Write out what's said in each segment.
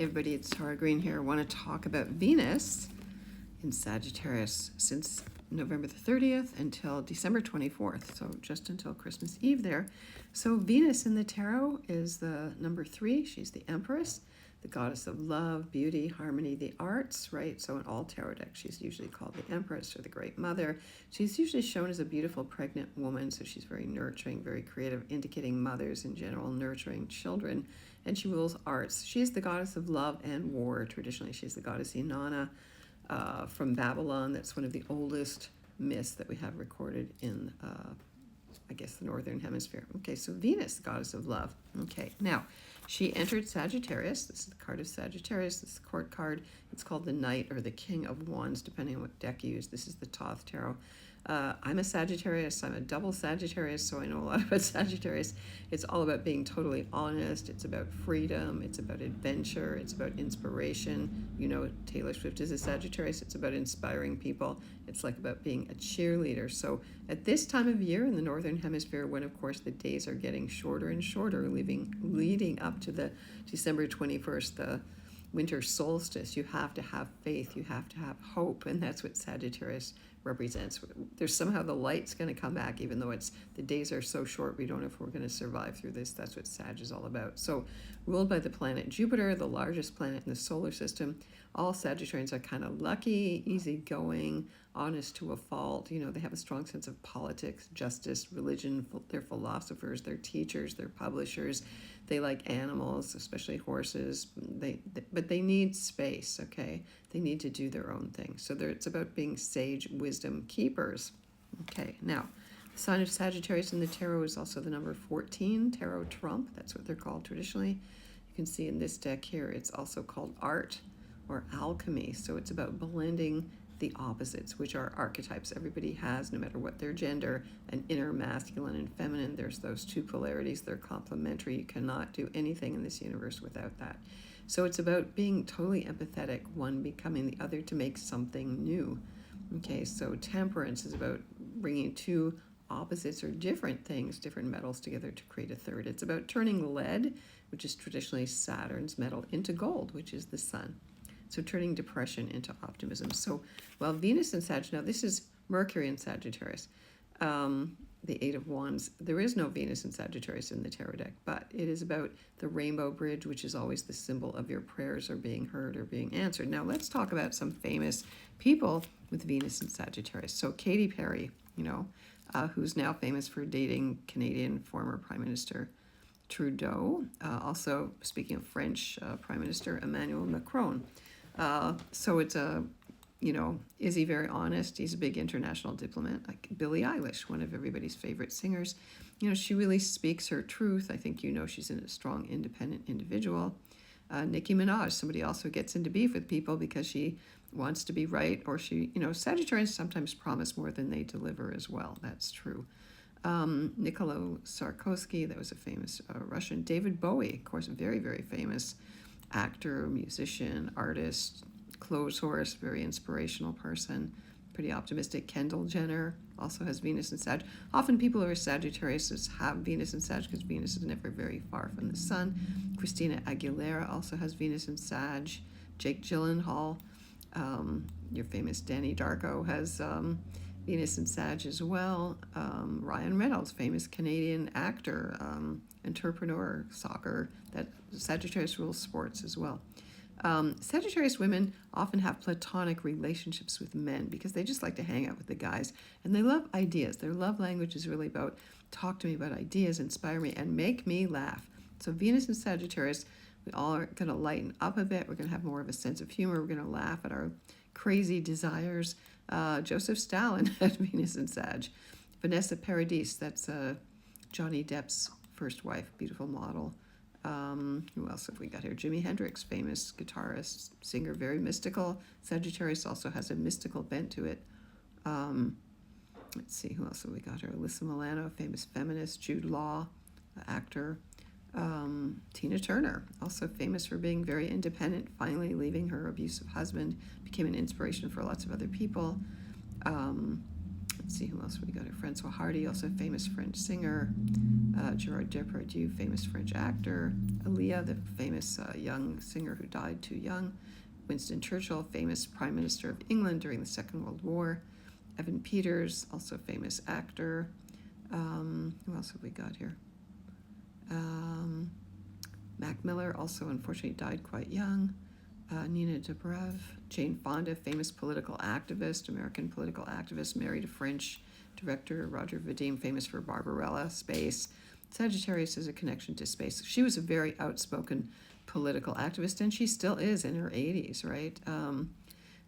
Everybody, it's Tara Green here. I want to talk about Venus in Sagittarius since November the 30th until December 24th, so just until Christmas Eve there. So Venus in the tarot is the number 3. She's the Empress, the goddess of love, beauty, harmony, the arts, right? So in all tarot decks, she's usually called the Empress or the Great Mother. She's usually shown as a beautiful pregnant woman, so she's very nurturing, very creative, indicating mothers in general, nurturing children. And she rules arts. She's the goddess of love and war. Traditionally, she's the goddess Inanna from Babylon. That's one of the oldest myths that we have recorded in, I guess, the Northern Hemisphere. Okay, so Venus, the goddess of love. Okay, now, she entered Sagittarius. This is the card of Sagittarius. This is the court card. It's called the Knight or the King of Wands, depending on what deck you use. This is the Thoth Tarot. I'm a Sagittarius. I'm a double Sagittarius, so I know a lot about Sagittarius. It's all about being totally honest. It's about freedom. It's about adventure. It's about inspiration. You know, Taylor Swift is a Sagittarius. It's about inspiring people. It's like about being a cheerleader. So at this time of year in the Northern Hemisphere, when, of course, the days are getting shorter and shorter, leading up to the December 21st, the winter solstice, you have to have faith, you have to have hope, and that's what Sagittarius represents. There's somehow the light's going to come back, even though the days are so short, we don't know if we're going to survive through this. That's what Sag is all about. So ruled by the planet Jupiter, the largest planet in the solar system. All Sagittarians are kind of lucky, easygoing, honest to a fault. You know, they have a strong sense of politics, justice, religion. They're philosophers, they're teachers, they're publishers. They like animals, especially horses. But they need space, okay? They need to do their own thing. So it's about being sage wisdom keepers. Okay, now, the sign of Sagittarius in the tarot is also the number 14, tarot trump. That's what they're called traditionally. You can see in this deck here, it's also called art or alchemy. So it's about blending the opposites, which are archetypes. Everybody has, no matter what their gender, an inner masculine and feminine. There's those two polarities. They're complementary. You cannot do anything in this universe without that. So it's about being totally empathetic, one becoming the other to make something new. Okay, so temperance is about bringing two opposites or different things, different metals together to create a third. It's about turning lead, which is traditionally Saturn's metal, into gold, which is the sun. So turning depression into optimism. So while Venus in Sag, now this is Mercury in Sagittarius, the Eight of Wands. There is no Venus in Sagittarius in the tarot deck, but it is about the rainbow bridge, which is always the symbol of your prayers are being heard or being answered. Now let's talk about some famous people with Venus in Sagittarius. So Katy Perry, you know, who's now famous for dating Canadian former Prime Minister Trudeau. Also, speaking of French Prime Minister Emmanuel Macron. So it's is he very honest? He's a big international diplomat, like Billie Eilish, one of everybody's favorite singers. You know, she really speaks her truth. I think you know she's a strong, independent individual. Nicki Minaj, somebody also gets into beef with people because she wants to be right, or Sagittarians sometimes promise more than they deliver as well. That's true. Nikolai Sarkovsky, that was a famous Russian. David Bowie, of course, a very, very famous actor, musician, artist, clothes horse, very inspirational person, pretty optimistic. Kendall Jenner also has Venus in Sag. Often people who are Sagittarius have Venus in Sag because Venus is never very far from the sun. Christina Aguilera also has Venus in Sag. Jake Gyllenhaal, your famous Danny Darko, has Venus in Sag as well. Ryan Reynolds, famous Canadian actor, entrepreneur, soccer, that Sagittarius rules sports as well. Sagittarius women often have platonic relationships with men because they just like to hang out with the guys, and they love ideas. Their love language is really about talk to me about ideas, inspire me, and make me laugh. So Venus and Sagittarius, we all are going to lighten up a bit. We're going to have more of a sense of humor. We're going to laugh at our crazy desires. Joseph Stalin had Venus in Sag. Vanessa Paradis, that's Johnny Depp's first wife, beautiful model. Who else have we got here? Jimi Hendrix, famous guitarist, singer, very mystical. Sagittarius also has a mystical bent to it. Let's see, who else have we got here? Alyssa Milano, famous feminist. Jude Law, actor. Tina Turner, also famous for being very independent, finally leaving her abusive husband, became an inspiration for lots of other people. Let's Let's see who else we got here. Francois Hardy, also a famous French singer. Gerard Depardieu, famous French actor. Aaliyah, the famous young singer who died too young. Winston Churchill, famous Prime Minister of England during the Second World War. Evan Peters, also a famous actor. Who else have we got here? Mac Miller, also unfortunately died quite young. Nina Dobrev, Jane Fonda, famous political activist, American political activist, married a French director, Roger Vadim, famous for Barbarella, space. Sagittarius has a connection to space. She was a very outspoken political activist, and she still is in her 80s, right?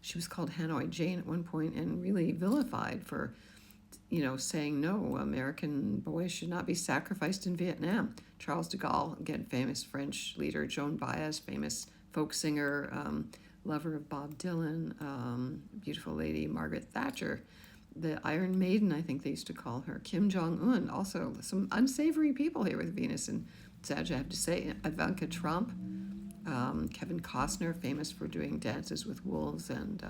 She was called Hanoi Jane at one point and really vilified for, saying no, American boys should not be sacrificed in Vietnam. Charles de Gaulle, again, famous French leader. Joan Baez, famous folk singer, lover of Bob Dylan. Beautiful lady, Margaret Thatcher. The Iron Maiden, I think they used to call her. Kim Jong-un, also some unsavory people here with Venus and Sag, I have to say. Ivanka Trump, Kevin Costner, famous for doing Dances with Wolves and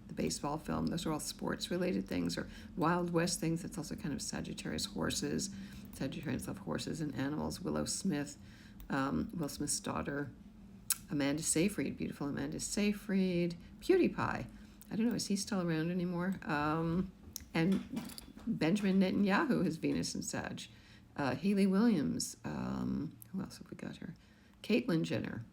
the baseball film. Those are all sports-related things, or Wild West things. That's also kind of Sagittarius. Horses. Sagittarius love horses and animals. Willow Smith, Will Smith's daughter. Amanda Seyfried, beautiful Amanda Seyfried. PewDiePie, I don't know, is he still around anymore? And Benjamin Netanyahu has Venus and Sag. Haley Williams, who else have we got here? Caitlyn Jenner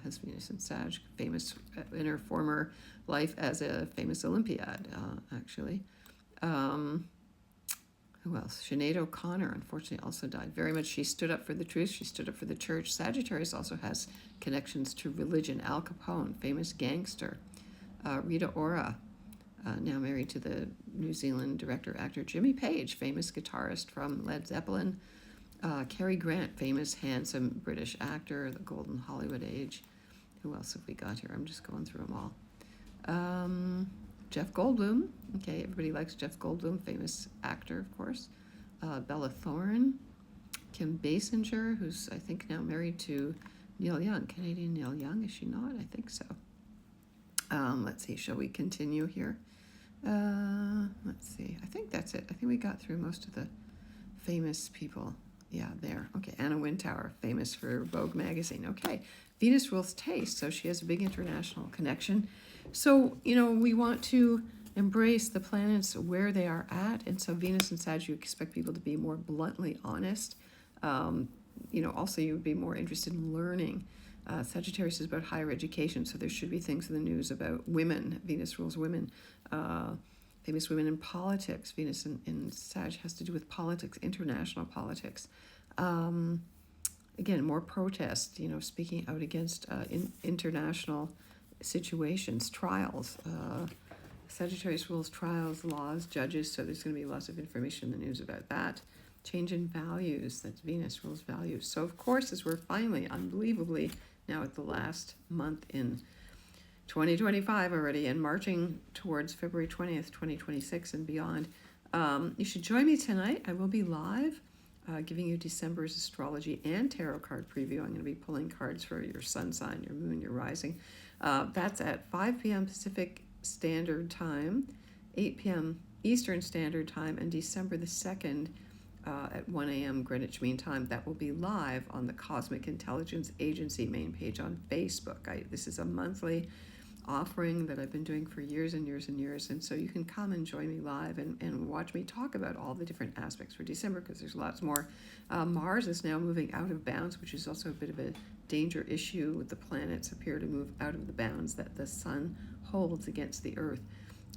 has Venus and Sag, famous in her former life as a famous Olympiad, actually. Who else? Sinead O'Connor, unfortunately, also died. Very much, she stood up for the truth. She stood up for the church. Sagittarius also has connections to religion. Al Capone, famous gangster. Rita Ora, now married to the New Zealand director-actor Jimmy Page, famous guitarist from Led Zeppelin. Cary Grant, famous, handsome British actor, the golden Hollywood age. Who else have we got here? I'm just going through them all. Jeff Goldblum. Okay, everybody likes Jeff Goldblum, famous actor, of course. Bella Thorne. Kim Basinger, who's, I think, now married to Neil Young. Canadian Neil Young, is she not? I think so. Let's see, shall we continue here? Let's see, I think that's it. I think we got through most of the famous people. Yeah, there. Okay, Anna Wintour, famous for Vogue magazine. Okay, Venus rules taste, so she has a big international connection. So, we want to embrace the planets where they are at, and so Venus and Sag, you expect people to be more bluntly honest. Also you would be more interested in learning. Sagittarius is about higher education, so there should be things in the news about women. Venus rules women. Famous women in politics. Venus in Sag has to do with politics, international politics. Again, more protest, speaking out against international situations, trials. Sagittarius rules trials, laws, judges, so there's going to be lots of information in the news about that. Change in values, that's Venus rules values. So, of course, as we're finally, unbelievably, now at the last month in 2025 already and marching towards February 20th, 2026 and beyond, you should join me tonight. I will be live giving you December's astrology and tarot card preview. I'm going to be pulling cards for your sun sign, your moon, your rising. That's at 5 p.m. Pacific Standard Time, 8 p.m. Eastern Standard Time, and December the 2nd at 1 a.m. Greenwich Mean Time. That will be live on the Cosmic Intelligence Agency main page on Facebook. This is a monthly offering that I've been doing for years and years and years, and so you can come and join me live and watch me talk about all the different aspects for December, because there's lots more. Mars is now moving out of bounds, which is also a bit of a danger issue. With the planets appear to move out of the bounds that the sun holds against the Earth.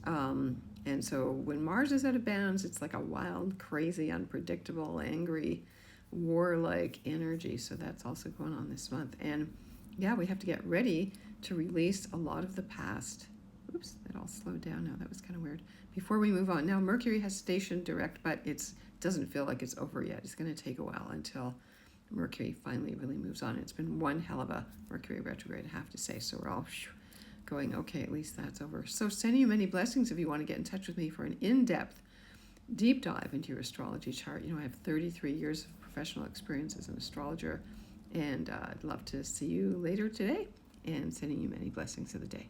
And so when Mars is out of bounds, it's like a wild, crazy, unpredictable, angry, warlike energy. So that's also going on this month. And yeah, we have to get ready to release a lot of the past. Oops, that all slowed down now. That was kind of weird. Before we move on, now Mercury has stationed direct, but it doesn't feel like it's over yet. It's going to take a while until Mercury finally really moves on. It's been one hell of a Mercury retrograde, I have to say. So we're all going, okay, at least that's over. So sending you many blessings if you want to get in touch with me for an in-depth, deep dive into your astrology chart. I have 33 years of professional experience as an astrologer, and I'd love to see you later today, and sending you many blessings of the day.